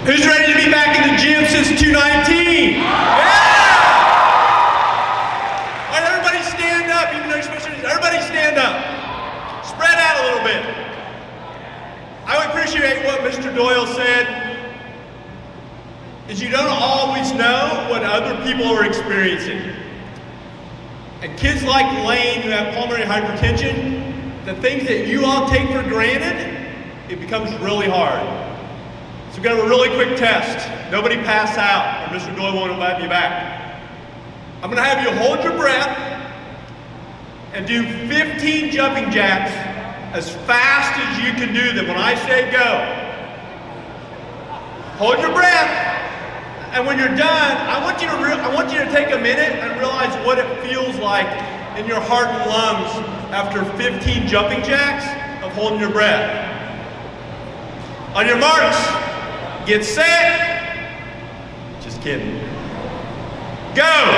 Who's ready to be back in the gym since 2019? Yeah! All right, everybody stand up, even though you're supposed to. Everybody stand up. Spread out a little bit. I would appreciate what Mr. Doyle said, is you don't always know what other people are experiencing. And kids like Lane who have pulmonary hypertension, the things that you all take for granted, it becomes really hard. So we're going to have a really quick test. Nobody pass out, or Mr. Doyle won't invite you back. I'm going to have you hold your breath and do 15 jumping jacks as fast as you can do them. When I say go, hold your breath, and when you're done, I want you to take a minute and realize what it feels like in your heart and lungs after 15 jumping jacks of holding your breath. On your marks, get set. Just kidding. Go!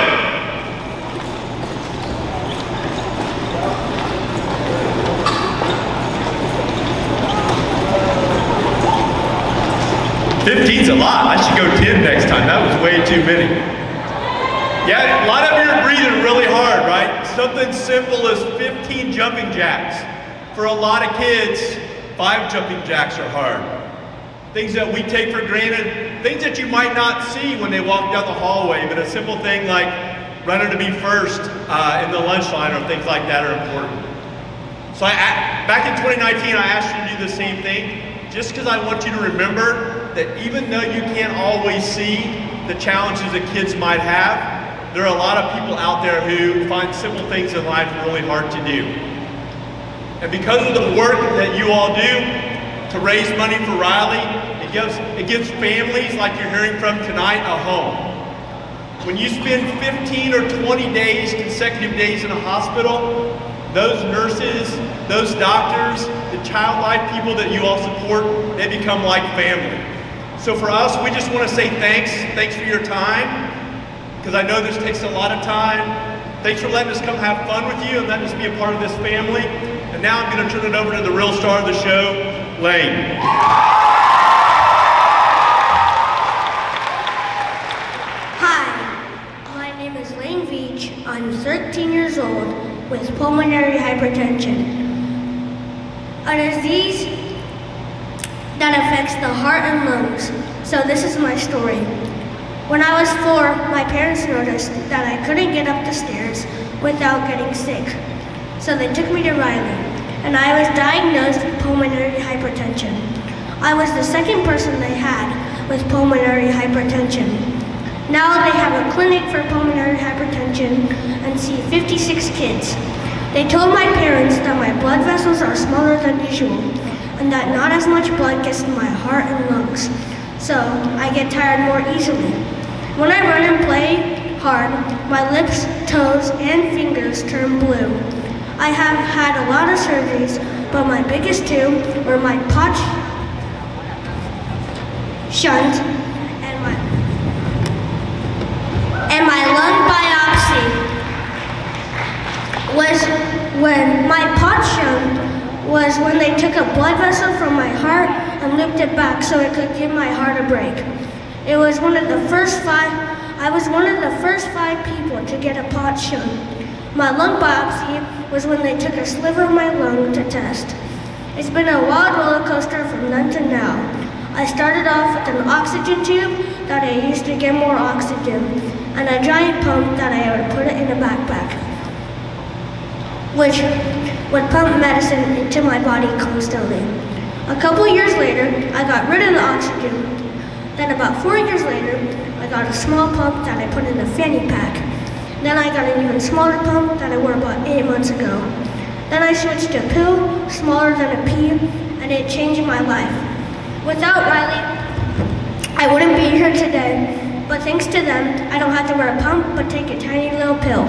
Fifteen's a lot. I should go 10 next time. That was way too many. Yeah, a lot of you are breathing really hard, right? Something simple as 15 jumping jacks. For a lot of kids, 5 jumping jacks are hard. Things that we take for granted, things that you might not see when they walk down the hallway, but a simple thing like running to be first in the lunch line or things like that are important. So back in 2019, I asked you to do the same thing, just because I want you to remember that even though you can't always see the challenges that kids might have, there are a lot of people out there who find simple things in life really hard to do. And because of the work that you all do to raise money for Riley, it gives families like you're hearing from tonight a home. When you spend 15 or 20 days, consecutive days in a hospital, those nurses, those doctors, the child life people that you all support, they become like family. So for us, we just want to say thanks. Thanks for your time, because I know this takes a lot of time. Thanks for letting us come have fun with you and letting us be a part of this family. And now I'm going to turn it over to the real star of the show, Lane. Hi, my name is Lane Veach. I'm 13 years old with pulmonary hypertension, a disease that affects the heart and lungs. So this is my story. When I was 4, my parents noticed that I couldn't get up the stairs without getting sick. So they took me to Riley, and I was diagnosed with pulmonary hypertension. I was the second person they had with pulmonary hypertension. Now they have a clinic for pulmonary hypertension and see 56 kids. They told my parents that my blood vessels are smaller than usual and that not as much blood gets to my heart and lungs, so I get tired more easily. When I run and play hard, my lips, toes, and fingers turn blue. I have had a lot of surgeries, but my biggest two were my pot shunt and my lung biopsy. When my pot shunt was when they took a blood vessel from my heart and looped it back so it could give my heart a break. I was one of the first 5 people to get a pot shunt. My lung biopsy was when they took a sliver of my lung to test. It's been a wild roller coaster from then to now. I started off with an oxygen tube that I used to get more oxygen, and a giant pump that I would put it in a backpack, which would pump medicine into my body constantly. A couple years later, I got rid of the oxygen. Then about 4 years later, I got a small pump that I put in a fanny pack. Then I got an even smaller pump that I wore about 8 months ago. Then I switched to a pill, smaller than a pea, and it changed my life. Without Riley, I wouldn't be here today, but thanks to them, I don't have to wear a pump, but take a tiny little pill.